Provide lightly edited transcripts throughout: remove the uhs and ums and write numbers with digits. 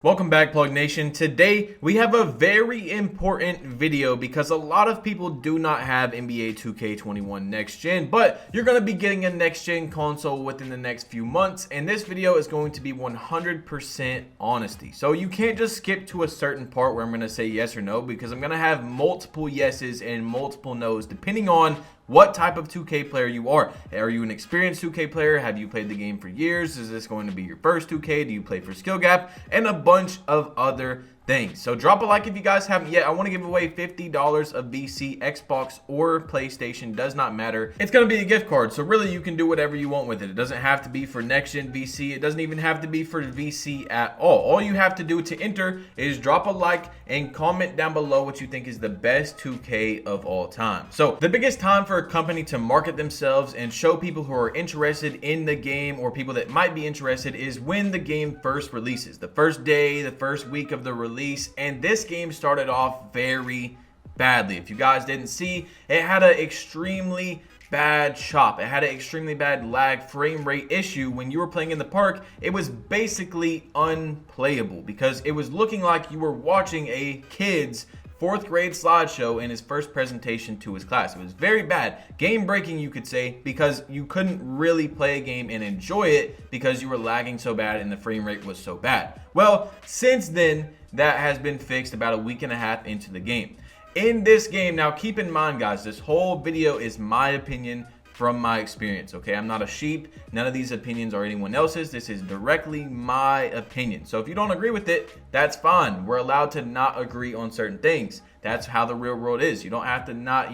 Welcome back, Plug Nation. Today we have a very important video because a lot of people do not have NBA 2K21 Next Gen, but you're going to be getting a Next Gen console within the next few months, and this video is going to be 100% honesty. So you can't just skip to a certain part where I'm going to say yes or no, because I'm going to have multiple yeses and multiple nos depending on what type of 2K player you are. Are you an experienced 2K player? Have you played the game for years? Is this going to be your first 2K? Do you play for skill gap? And a bunch of other things. So drop a like if you guys haven't yet. I want to give away $50 of VC, Xbox or PlayStation, does not matter. It's going to be a gift card, so really you can do whatever you want with it. It doesn't have to be for next gen VC. It doesn't even have to be for VC at all. All you have to do to enter is drop a like and comment down below what you think is the best 2K of all time. So the biggest time for a company to market themselves and show people who are interested in the game or people that might be interested is when the game first releases. The first day, the first week of the release. And this game started off very badly. If you guys didn't see, it had an extremely bad chop. It had an extremely bad lag frame rate issue. When you were playing in the park, it was basically unplayable because it was looking like you were watching a kid's 4th grade slideshow in his first presentation to his class. It was very bad. Game breaking, you could say, because you couldn't really play a game and enjoy it because you were lagging so bad and the frame rate was so bad. Well, since then, that has been fixed about a week and a half into the game. In this game, now keep in mind, guys, this whole video is my opinion from my experience, okay? I'm not a sheep. None of these opinions are anyone else's. This is directly my opinion. So if you don't agree with it, that's fine. We're allowed to not agree on certain things. That's how the real world is. You don't have to not,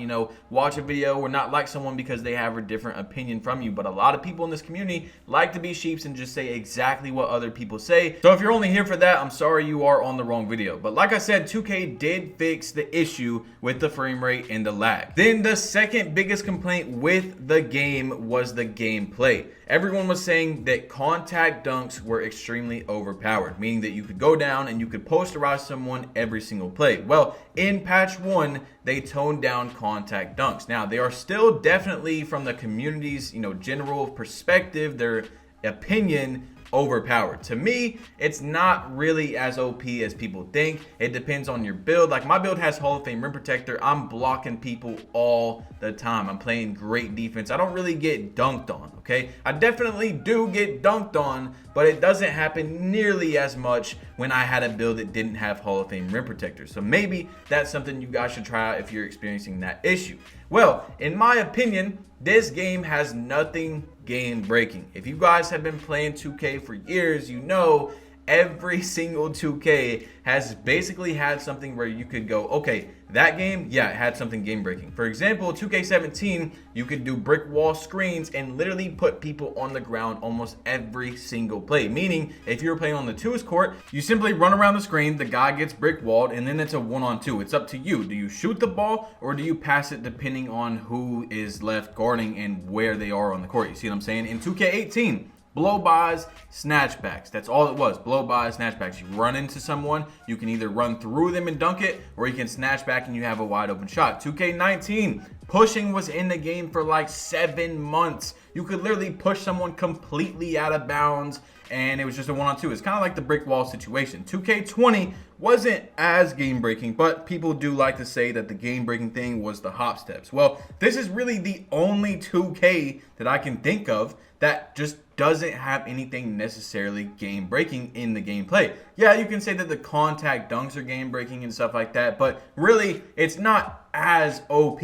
watch a video or not like someone because they have a different opinion from you. But a lot of people in this community like to be sheeps and just say exactly what other people say. So if you're only here for that, I'm sorry, you are on the wrong video. But like I said, 2K did fix the issue with the frame rate and the lag. Then the second biggest complaint with the game was the gameplay. Everyone was saying that contact dunks were extremely overpowered, meaning that you could go down and you could posterize someone every single play. Well, in patch 1, they toned down contact dunks. Now, they are still definitely, from the community's, general perspective, their opinion, overpowered. To me, it's not really as OP as people think. It depends on your build. Like, my build has Hall of Fame rim protector. I'm blocking people all the time. I'm playing great defense. I don't really get dunked on, okay? I definitely do get dunked on, but it doesn't happen nearly as much when I had a build that didn't have Hall of Fame rim protector. So maybe that's something you guys should try out if you're experiencing that issue. Well, in my opinion, this game has nothing game breaking. If you guys have been playing 2K for years, you know every single 2K has basically had something where you could go, okay, that game, yeah, it had something game breaking. For example, 2K17, you could do brick wall screens and literally put people on the ground almost every single play. Meaning, if you're playing on the 2's court, you simply run around the screen, the guy gets brick walled, and then it's a 1-on-2. It's up to you. Do you shoot the ball or do you pass it depending on who is left guarding and where they are on the court? You see what I'm saying? In 2K18, blow-bys, snatchbacks. That's all it was. Blow-bys, snatchbacks. You run into someone, you can either run through them and dunk it, or you can snatch back and you have a wide open shot. 2K19, pushing was in the game for like 7 months. You could literally push someone completely out of bounds and it was just a 1-on-2. It's kind of like the brick wall situation. 2K20 wasn't as game breaking, but people do like to say that the game breaking thing was the hop steps. Well, this is really the only 2K that I can think of that just doesn't have anything necessarily game breaking in the gameplay. Yeah, you can say that the contact dunks are game breaking and stuff like that, but really it's not as OP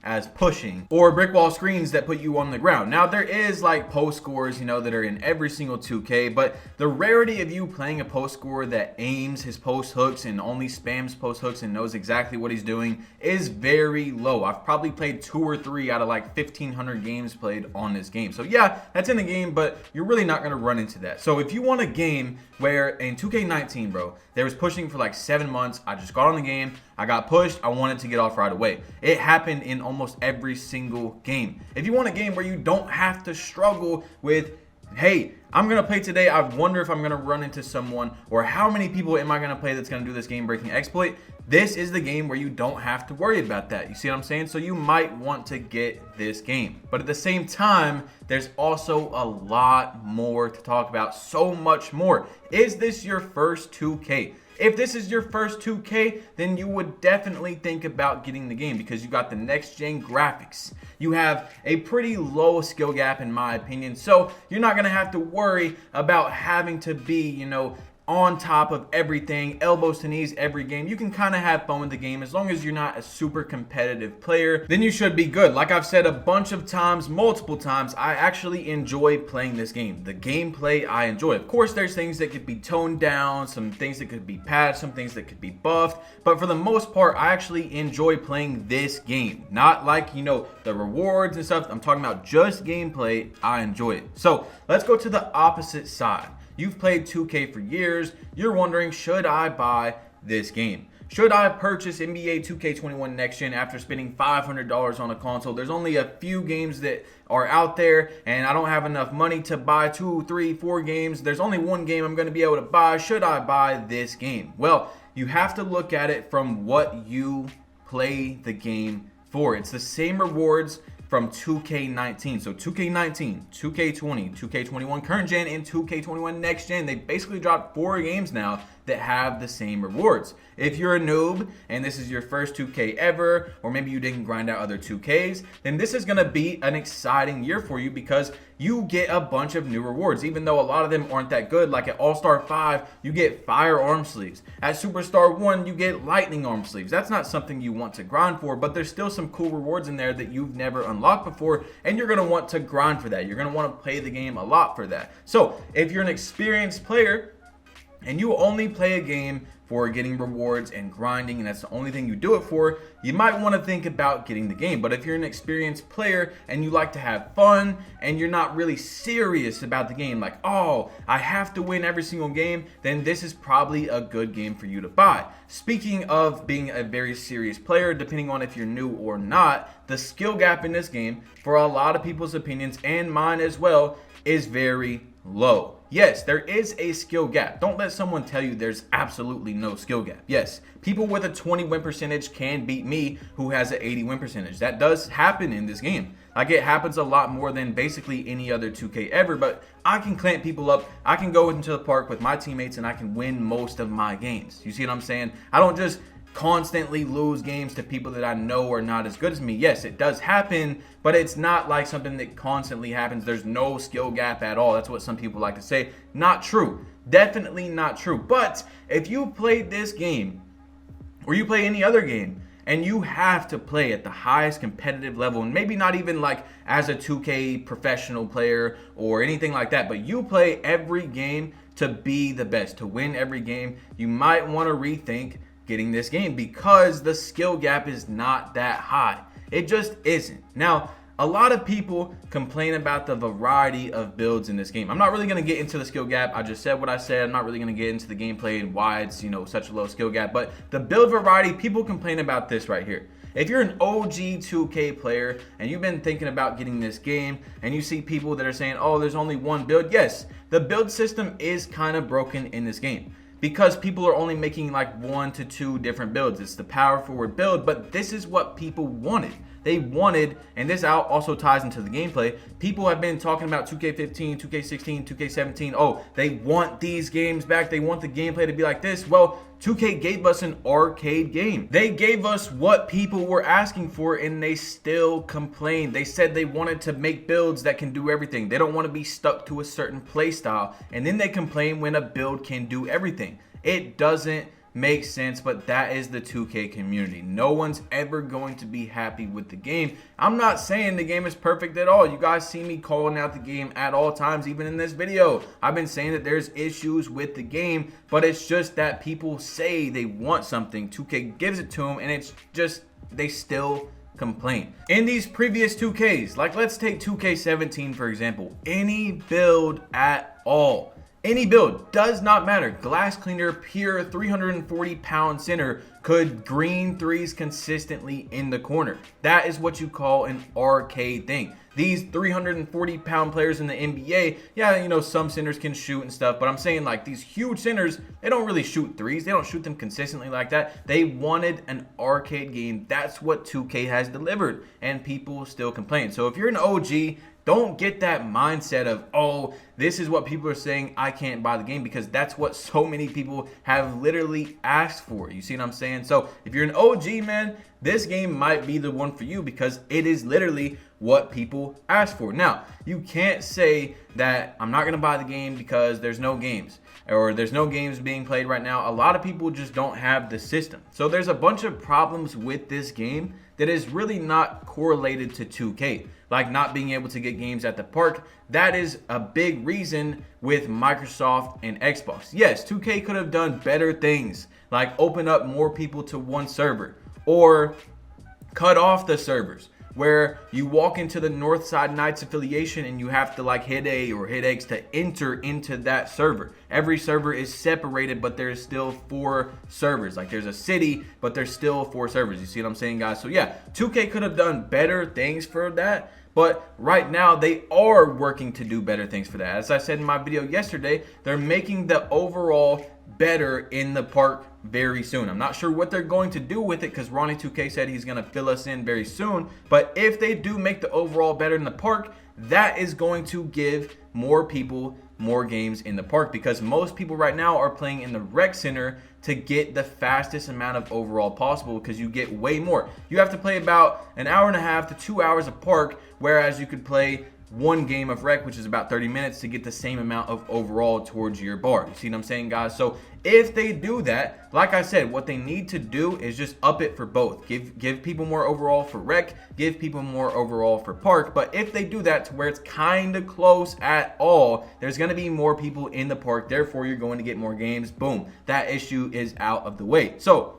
as pushing or brick wall screens that put you on the ground. Now, there is like post scores, that are in every single 2K, but the rarity of you playing a post scorer that aims his post hooks and only spams post hooks and knows exactly what he's doing is very low. I've probably played 2 or 3 out of like 1,500 games played on this game. So yeah, that's in the game, but you're really not going to run into that. So if you want a game where in 2K19, bro, there was pushing for like 7 months, I just got on the game, I got pushed, I wanted to get off right away. It happened in almost every single game. If you want a game where you don't have to struggle with, hey, I'm going to play today, I wonder if I'm going to run into someone, or how many people am I going to play that's going to do this game-breaking exploit, this is the game where you don't have to worry about that. You see what I'm saying? So you might want to get this game. But at the same time, there's also a lot more to talk about, so much more. Is this your first 2K? If this is your first 2K, then you would definitely think about getting the game because you got the next gen graphics. You have a pretty low skill gap in my opinion, so you're not going to have to worry about having to be, on top of everything, elbows to knees every game. You can kind of have fun with the game as long as you're not a super competitive player, then you should be good. Like I've said a bunch of times, multiple times, I actually enjoy playing this game. The gameplay I enjoy. Of course, there's things that could be toned down, some things that could be patched, some things that could be buffed, but for the most part, I actually enjoy playing this game. Not like, the rewards and stuff. I'm talking about just gameplay. I enjoy it. So let's go to the opposite side. You've played 2K for years. You're wondering, should I buy this game? Should I purchase NBA 2K21 Next Gen after spending $500 on a console? There's only a few games that are out there, and I don't have enough money to buy 2, 3, 4 games. There's only one game I'm going to be able to buy. Should I buy this game? Well, you have to look at it from what you play the game for. It's the same rewards from 2K19. So 2K19, 2K20, 2K21 current gen, and 2K21 next gen. They basically dropped 4 games now that have the same rewards. If you're a noob and this is your first 2K ever, or maybe you didn't grind out other 2Ks, then this is gonna be an exciting year for you because you get a bunch of new rewards, even though a lot of them aren't that good. Like at All-Star 5, you get fire arm sleeves. At Superstar 1, you get lightning arm sleeves. That's not something you want to grind for, but there's still some cool rewards in there that you've never unlocked before, and you're gonna want to grind for that. You're gonna wanna play the game a lot for that. So if you're an experienced player, and you only play a game for getting rewards and grinding, and that's the only thing you do it for, you might want to think about getting the game. But if you're an experienced player and you like to have fun and you're not really serious about the game, like, oh, I have to win every single game, then this is probably a good game for you to buy. Speaking of being a very serious player, depending on if you're new or not, the skill gap in this game, for a lot of people's opinions and mine as well, is very low. Yes, there is a skill gap. Don't let someone tell you there's absolutely no skill gap. Yes, people with a 20 win percentage can beat me who has an 80 win percentage. That does happen in this game. Like, it happens a lot more than basically any other 2K ever, but I can clamp people up. I can go into the park with my teammates and I can win most of my games. You see what I'm saying? I don't just constantly lose games to people that I know are not as good as me. Yes, it does happen, but it's not like something that constantly happens. There's no skill gap at all. That's what some people like to say. Not true. Definitely not true. But if you played this game, or you play any other game, and you have to play at the highest competitive level, and maybe not even like as a 2K professional player or anything like that, but you play every game to be the best, to win every game, you might want to rethink getting this game because the skill gap is not that high. It just isn't. Now, a lot of people complain about the variety of builds in this game. I'm not really going to get into the skill gap. I just said what I said. I'm not really going to get into the gameplay and why it's, such a low skill gap. But the build variety, people complain about this right here. If you're an OG 2K player and you've been thinking about getting this game and you see people that are saying, oh, there's only one build. Yes, the build system is kind of broken in this game, because people are only making like 1 to 2 different builds. It's the power forward build, but this is what people wanted. They wanted, and this also ties into the gameplay, people have been talking about 2K15, 2K16, 2K17. Oh, they want these games back. They want the gameplay to be like this. Well, 2K gave us an arcade game. They gave us what people were asking for, and they still complained. They said they wanted to make builds that can do everything. They don't want to be stuck to a certain play style, and then they complain when a build can do everything. It doesn't make sense, but that is the 2K community. No one's ever going to be happy with the game. I'm not saying the game is perfect at all. You guys see me calling out the game at all times, even in this video. I've been saying that there's issues with the game, but it's just that people say they want something. 2K gives it to them, and it's just, they still complain. In these previous 2Ks, like let's take 2K17 for example, any build at all, any build, does not matter. Glass cleaner, pure 340-pound center could green threes consistently in the corner. That is what you call an arcade thing. These 340-pound players in the NBA, yeah, some centers can shoot and stuff, but I'm saying like these huge centers, they don't really shoot threes. They don't shoot them consistently like that. They wanted an arcade game. That's what 2K has delivered, and people still complain. So if you're an OG, Don't get that mindset of, oh, this is what people are saying, I can't buy the game, because that's what so many people have literally asked for. You see what I'm saying? So if you're an OG, man, this game might be the one for you because it is literally what people ask for. Now, you can't say that I'm not going to buy the game because there's no games, or there's no games being played right now. A lot of people just don't have the system. So there's a bunch of problems with this game that is really not correlated to 2K. Like not being able to get games at the park. That is a big reason with Microsoft and Xbox. Yes, 2K could have done better things, like open up more people to one server, or cut off the servers where you walk into the Northside Knights affiliation and you have to like hit A or hit X to enter into that server. Every server is separated, but there's still 4 servers. Like there's a city, but there's still 4 servers. You see what I'm saying, guys? So yeah, 2K could have done better things for that. But right now, they are working to do better things for that. As I said in my video yesterday, they're making the overall better in the park very soon. I'm not sure what they're going to do with it because Ronnie 2K said he's going to fill us in very soon. But if they do make the overall better in the park, that is going to give more people more games in the park, because most people right now are playing in the rec center to get the fastest amount of overall possible, because you get way more. You have to play about an hour and a half to 2 hours of park, whereas you could play one game of rec, which is about 30 minutes, to get the same amount of overall towards your bar. You see what I'm saying, guys? So if they do that, like I said, what they need to do is just up it for both. Give people more overall for rec, give people more overall for park. But if they do that to where it's kind of close at all, there's going to be more people in the park. Therefore, you're going to get more games. Boom. That issue is out of the way. So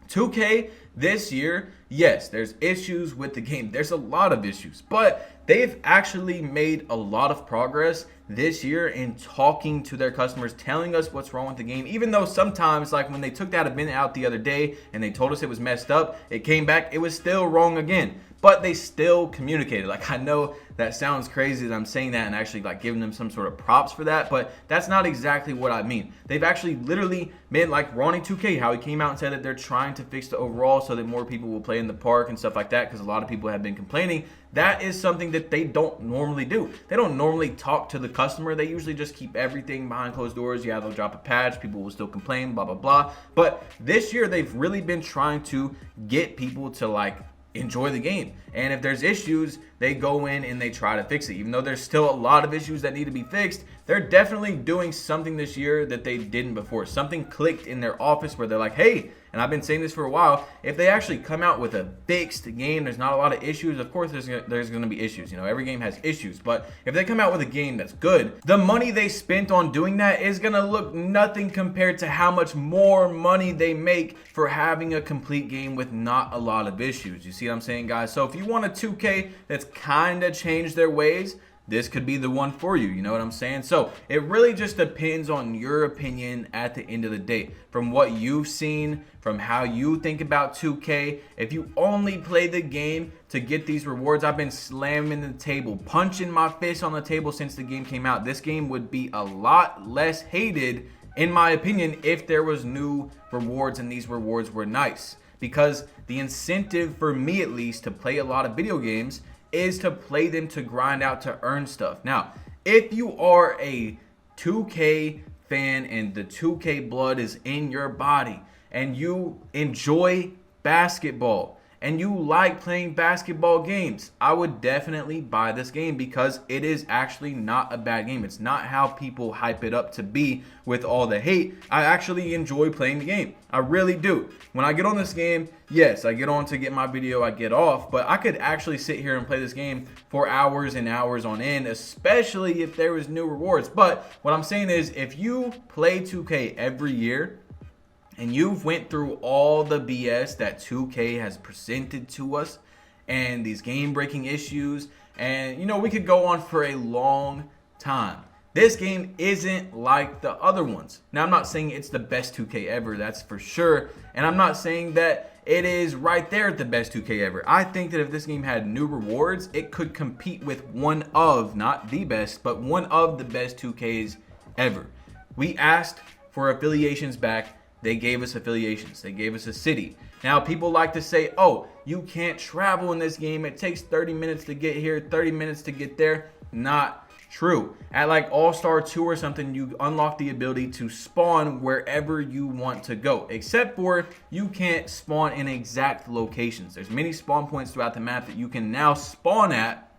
2K this year, yes, there's issues with the game. There's a lot of issues, but they've actually made a lot of progress this year in talking to their customers, telling us what's wrong with the game. Even though sometimes, like when they took that event out the other day and they told us it was messed up, it came back, it was still wrong again. But they still communicated. Like, I know that sounds crazy that I'm saying that and actually like giving them some sort of props for that, but that's not exactly what I mean. They've actually literally made, like Ronnie 2K, how he came out and said that they're trying to fix the overall so that more people will play in the park and stuff like that, because a lot of people have been complaining. That is something that they don't normally do. They don't normally talk to the customer. They usually just keep everything behind closed doors. Yeah, they'll drop a patch, people will still complain, blah, blah, blah. But this year, they've really been trying to get people to like enjoy the game. And if there's issues, they go in and they try to fix it. Even though there's still a lot of issues that need to be fixed, they're definitely doing something this year that they didn't before. Something clicked in their office where they're like, hey, and I've been saying this for a while, if they actually come out with a fixed game, there's not a lot of issues. Of course, there's going to be issues. You know, every game has issues. But if they come out with a game that's good, the money they spent on doing that is going to look nothing compared to how much more money they make for having a complete game with not a lot of issues. You see what I'm saying, guys? So if you want a 2K that's kind of changed their ways, this could be the one for you. You know what I'm saying? So it really just depends on your opinion at the end of the day. From what you've seen, from how you think about 2K. If you only play the game to get these rewards, I've been slamming the table, punching my fist on the table since the game came out. This game would be a lot less hated, in my opinion, if there was new rewards and these rewards were nice. Because the incentive for me, at least, to play a lot of video games is to play them to grind out to earn stuff. Now, if you are a 2K fan and the 2K blood is in your body and you enjoy basketball and you like playing basketball games, I would definitely buy this game because it is actually not a bad game. It's not how people hype it up to be with all the hate. I actually enjoy playing the game. I really do. When I get on this game, yes, I get on to get my video, I get off, but I could actually sit here and play this game for hours and hours on end, especially if there was new rewards. But what I'm saying is, if you play 2K every year, and you've went through all the BS that 2K has presented to us and these game-breaking issues, and, you know, we could go on for a long time. This game isn't like the other ones. Now, I'm not saying it's the best 2K ever, that's for sure, and I'm not saying that it is right there at the best 2K ever. I think that if this game had new rewards, it could compete with one of, not the best, but one of the best 2Ks ever. We asked for Affiliations back. they gave us affiliations. They gave us a city. Now, people like to say, oh, you can't travel in this game. It takes 30 minutes to get here, 30 minutes to get there. Not true. At like All-Star 2 or something, you unlock the ability to spawn wherever you want to go, except for you can't spawn in exact locations. There's many spawn points throughout the map that you can now spawn at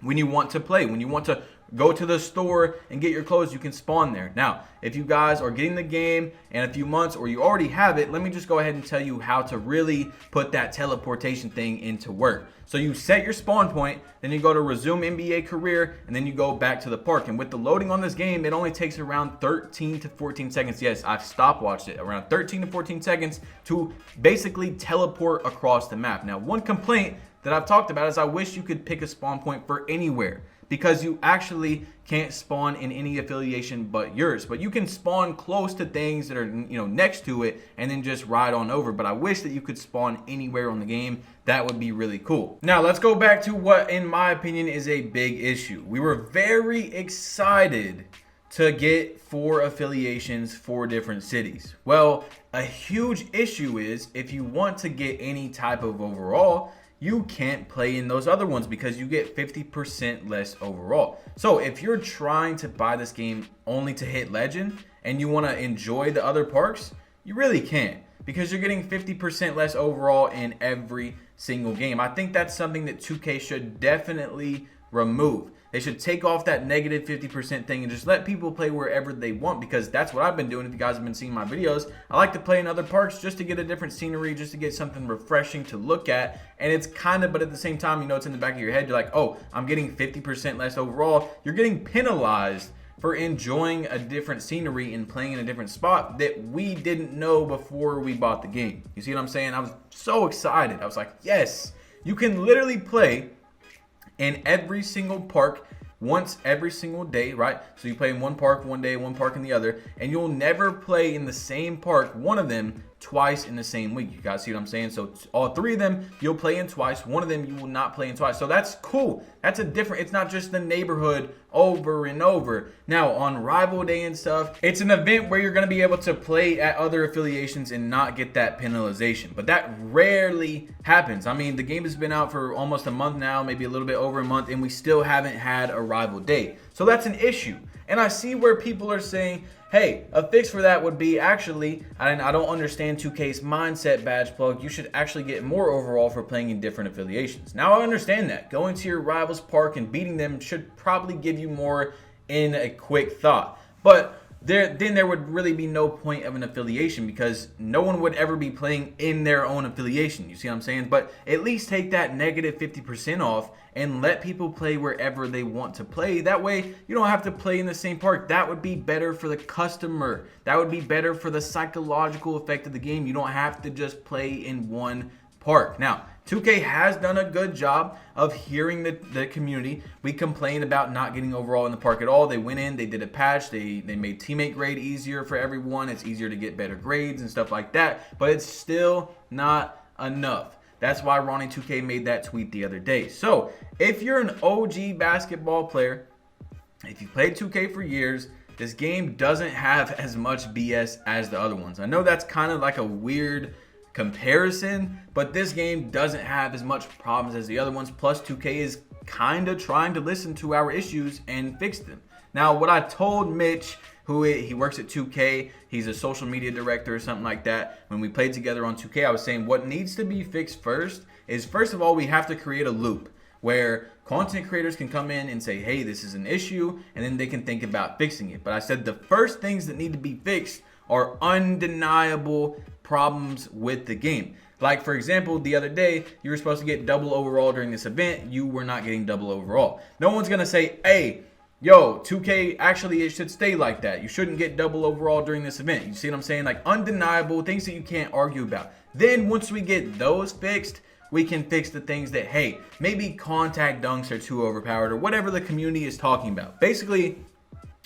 when you want to play. When you want to go to the store and get your clothes, you can spawn there. Now, if you guys are getting the game in a few months or you already have it, let me just go ahead and tell you how to really put that teleportation thing into work. So you set your spawn point, then you go to resume NBA career, and then you go back to the park. And with the loading on this game, it only takes around 13 to 14 seconds. Yes, I've stopwatched it. Around 13 to 14 seconds to basically teleport across the map. Now, one complaint that I've talked about is I wish you could pick a spawn point for anywhere, because you actually can't spawn in any affiliation but yours. But you can spawn close to things that are, next to it and then just ride on over. But I wish that you could spawn anywhere on the game. That would be really cool. Now, let's go back to what, in my opinion, is a big issue. We were very excited to get 4 affiliations, 4 different cities. Well, a huge issue is if you want to get any type of overall, you can't play in those other ones because you get 50% less overall. So if you're trying to buy this game only to hit legend and you want to enjoy the other parks, you really can't, because you're getting 50% less overall in every single game. I think that's something that 2K should definitely remove. They should take off that negative 50% thing and just let people play wherever they want, because that's what I've been doing. If you guys have been seeing my videos, I like to play in other parks just to get a different scenery, just to get something refreshing to look at. And it's kind of, but at the same time, it's in the back of your head. You're like, oh, I'm getting 50% less overall. You're getting penalized for enjoying a different scenery and playing in a different spot that we didn't know before we bought the game. You see what I'm saying? I was so excited. I was like, yes, you can literally play in every single park once every single day, right? So you play in one park one day, one park in the other, and you'll never play in the same park, one of them, twice in the same week. You guys see what I'm saying? So all 3 of them you'll play in twice, one of them you will not play in twice. So that's cool. That's a different, it's not just the neighborhood over and over. Now on rival day and stuff, it's an event where you're going to be able to play at other affiliations and not get that penalization, but that rarely happens. I mean, the game has been out for almost a month now, maybe a little bit over a month, and we still haven't had a rival day. So that's an issue. And I see where people are saying, hey, a fix for that would be actually, and I don't understand 2K's mindset, Badge Plug, you should actually get more overall for playing in different affiliations. Now I understand that. Going to your rival's park and beating them should probably give you more in a quick thought. But then there would really be no point of an affiliation, because no one would ever be playing in their own affiliation. You see what I'm saying? But at least take that negative 50% off and let people play wherever they want to play. That way you don't have to play in the same park. That would be better for the customer. That would be better for the psychological effect of the game. You don't have to just play in one park. Now, 2K has done a good job of hearing the community. We complained about not getting overall in the park at all. They went in, they did a patch, they made teammate grade easier for everyone. It's easier to get better grades and stuff like that, but it's still not enough. That's why Ronnie 2K made that tweet the other day. So if you're an OG basketball player, if you played 2K for years, this game doesn't have as much BS as the other ones. I know that's kind of like a weird comparison, but this game doesn't have as much problems as the other ones. Plus 2K is kind of trying to listen to our issues and fix them. Now, what I told Mitch, he works at 2K, he's a social media director or something like that, when we played together on 2K, I was saying what needs to be fixed first is, first of all, we have to create a loop where content creators can come in and say, hey, this is an issue, and then they can think about fixing it. But I said the first things that need to be fixed are undeniable problems with the game. Like, for example, the other day, you were supposed to get double overall during this event. You were not getting double overall. No one's going to say, hey, yo, 2K, actually, it should stay like that. You shouldn't get double overall during this event. You see what I'm saying? Like, undeniable things that you can't argue about. Then once we get those fixed, we can fix the things that, hey, maybe contact dunks are too overpowered or whatever the community is talking about. Basically,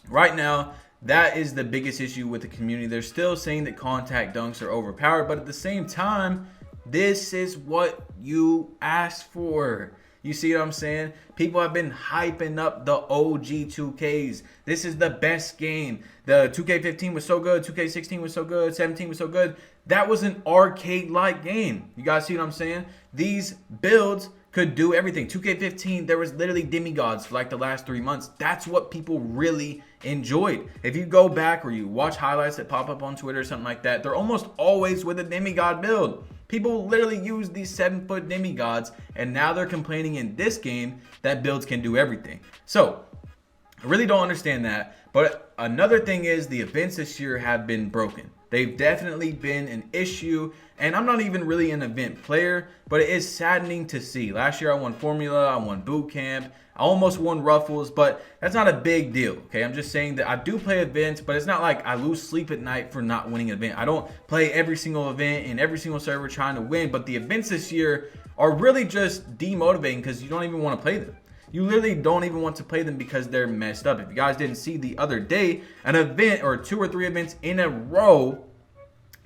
right now, that is the biggest issue with the community. They're still saying that contact dunks are overpowered, but at the same time, this is what you asked for. You see what I'm saying? People have been hyping up the OG 2Ks. This is the best game. The 2K15 was so good. 2K16 was so good. 17 was so good. That was an arcade-like game. You guys see what I'm saying? These builds could do everything. 2K15, there was literally demigods for like the last 3 months. That's what people really enjoyed. If you go back or you watch highlights that pop up on Twitter or something like that, they're almost always with a demigod build. People literally use these 7-foot demigods, and now they're complaining in this game that builds can do everything. So I really don't understand that. But another thing is the events this year have been broken. They've definitely been an issue, and I'm not even really an event player, but it is saddening to see. Last year I won Formula, I won Boot Camp, I almost won Ruffles, but that's not a big deal, okay? I'm just saying that I do play events, but it's not like I lose sleep at night for not winning an event. I don't play every single event in every single server trying to win, but the events this year are really just demotivating because you don't even want to play them. You literally don't even want to play them because they're messed up. If you guys didn't see the other day, an event or 2 or 3 events in a row,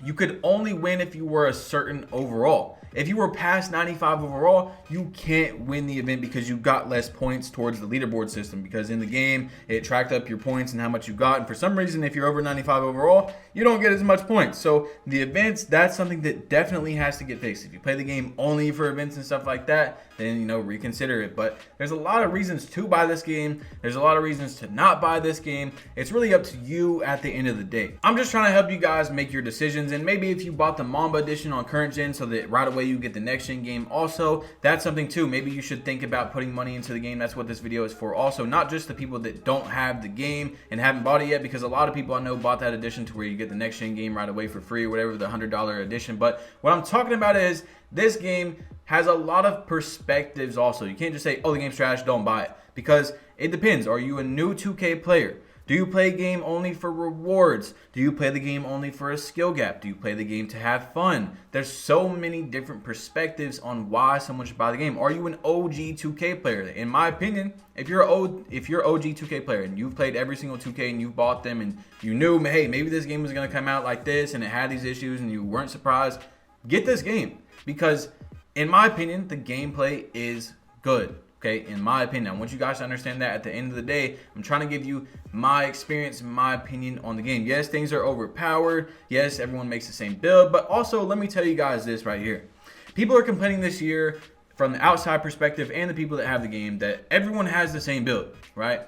you could only win if you were a certain overall. If you were past 95 overall, you can't win the event because you got less points towards the leaderboard system, because in the game, it tracked up your points and how much you got. And for some reason, if you're over 95 overall, you don't get as much points. So the events, that's something that definitely has to get fixed. If you play the game only for events and stuff like that, then, you know, reconsider it. But there's a lot of reasons to buy this game. There's a lot of reasons to not buy this game. It's really up to you at the end of the day. I'm just trying to help you guys make your decisions. And maybe if you bought the Mamba edition on current gen so that right away you get the next gen game also, that's something too. Maybe you should think about putting money into the game. That's what this video is for also, not just the people that don't have the game and haven't bought it yet, because a lot of people I know bought that edition to where you get the next gen game right away for free or whatever, the $100 edition. But what I'm talking about is this game has a lot of perspectives also. You can't just say, oh, the game's trash, don't buy it, because it depends. Are you a new 2K player? Do you play a game only for rewards? Do you play the game only for a skill gap? Do you play the game to have fun? There's so many different perspectives on why someone should buy the game. Are you an OG 2K player? In my opinion, if you're OG 2K player and you've played every single 2K and you've bought them and you knew, hey, maybe this game was going to come out like this and it had these issues and you weren't surprised, get this game. Because in my opinion, the gameplay is good. Okay, in my opinion, I want you guys to understand that at the end of the day, I'm trying to give you my experience, my opinion on the game. Yes, things are overpowered. Yes, everyone makes the same build, but also let me tell you guys this right here. People are complaining this year from the outside perspective and the people that have the game that everyone has the same build, right?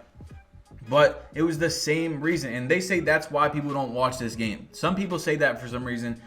But it was the same reason, and they say that's why people don't watch this game. Some people say that for some reason.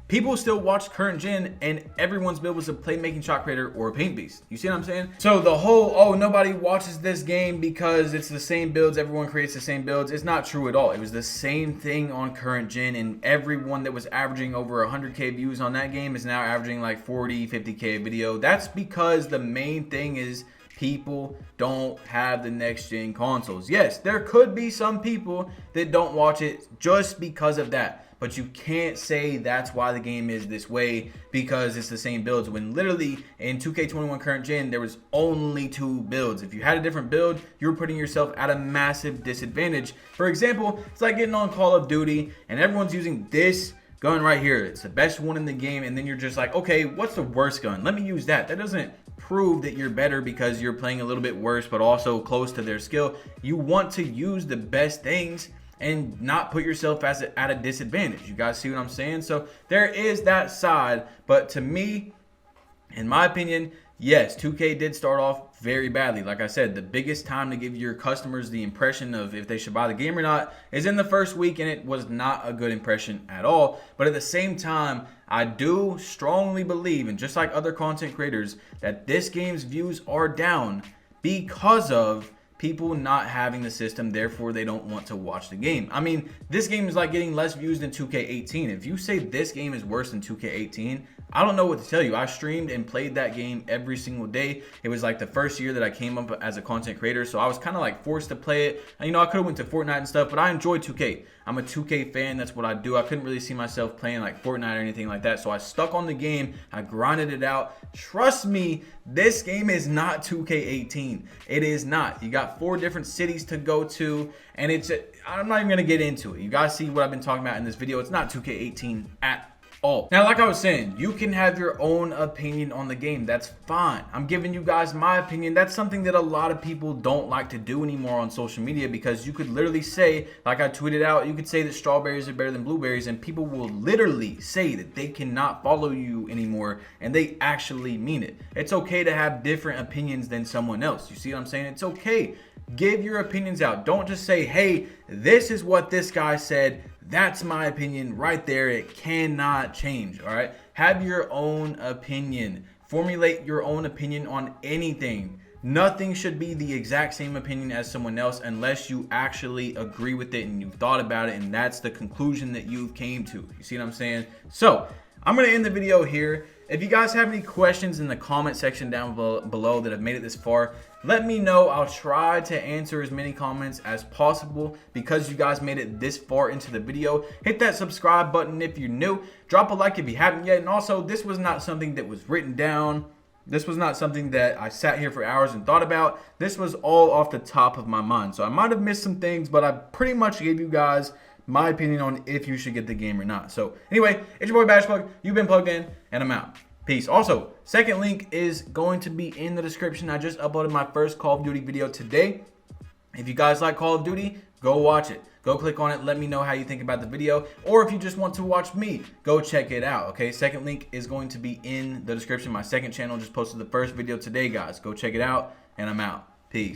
People still watch current gen and everyone's build was a playmaking shot creator or a paint beast. You see what I'm saying? So the whole, oh, nobody watches this game because it's the same builds, everyone creates the same builds, it's not true at all. It was the same thing on current gen, and everyone that was averaging over 100K views on that game is now averaging like 40, 50K a video. That's because the main thing is people don't have the next gen consoles. Yes, there could be some people that don't watch it just because of that. But you can't say that's why the game is this way because it's the same builds, when literally in 2K21 current gen, there was only 2 builds. If you had a different build, you were putting yourself at a massive disadvantage. For example, it's like getting on Call of Duty and everyone's using this gun right here. It's the best one in the game. And then you're just like, okay, what's the worst gun? Let me use that. That doesn't prove that you're better because you're playing a little bit worse, but also close to their skill. You want to use the best things and not put yourself at a disadvantage. You guys see what I'm saying? So there is that side, but to me, in my opinion, yes, 2K did start off very badly. Like I said, the biggest time to give your customers the impression of if they should buy the game or not is in the first week, and it was not a good impression at all. But at the same time, I do strongly believe, and just like other content creators, that this game's views are down because of people not having the system, therefore they don't want to watch the game. I mean, this game is like getting less views than 2K18. If you say this game is worse than 2K18, I don't know what to tell you. I streamed and played that game every single day. It was like the first year that I came up as a content creator, so I was kind of like forced to play it. And, you know, I could have went to Fortnite and stuff, but I enjoy 2K. I'm a 2K fan. That's what I do. I couldn't really see myself playing like Fortnite or anything like that, so I stuck on the game. I grinded it out. Trust me, this game is not 2K18. It is not. You got 4 different cities to go to, and I'm not even going to get into it. You guys see what I've been talking about in this video. It's not 2K18 at all. Now, like I was saying, you can have your own opinion on the game. That's fine. I'm giving you guys my opinion. That's something that a lot of people don't like to do anymore on social media, because you could literally say, like I tweeted out, you could say that strawberries are better than blueberries, and people will literally say that they cannot follow you anymore, and they actually mean it. It's okay to have different opinions than someone else. You see what I'm saying? It's okay. Give your opinions out. Don't just say, hey, this is what this guy said. That's my opinion right there. It cannot change. All right. Have your own opinion. Formulate your own opinion on anything. Nothing should be the exact same opinion as someone else unless you actually agree with it and you've thought about it and that's the conclusion that you've came to. You see what I'm saying? So I'm going to end the video here. If you guys have any questions in the comment section down below that have made it this far, let me know. I'll try to answer as many comments as possible because you guys made it this far into the video. Hit that subscribe button if you're new. Drop a like if you haven't yet. And also, this was not something that was written down. This was not something that I sat here for hours and thought about. This was all off the top of my mind. So I might have missed some things, but I pretty much gave you guys my opinion on if you should get the game or not. So anyway, it's your boy Bashplug. You've been plugged in, and I'm out. Peace. Also, second link is going to be in the description. I just uploaded my first Call of Duty video today. If you guys like Call of Duty, go watch it. Go click on it. Let me know how you think about the video. Or if you just want to watch me, go check it out. Okay, second link is going to be in the description. My second channel just posted the first video today, guys. Go check it out, and I'm out. Peace.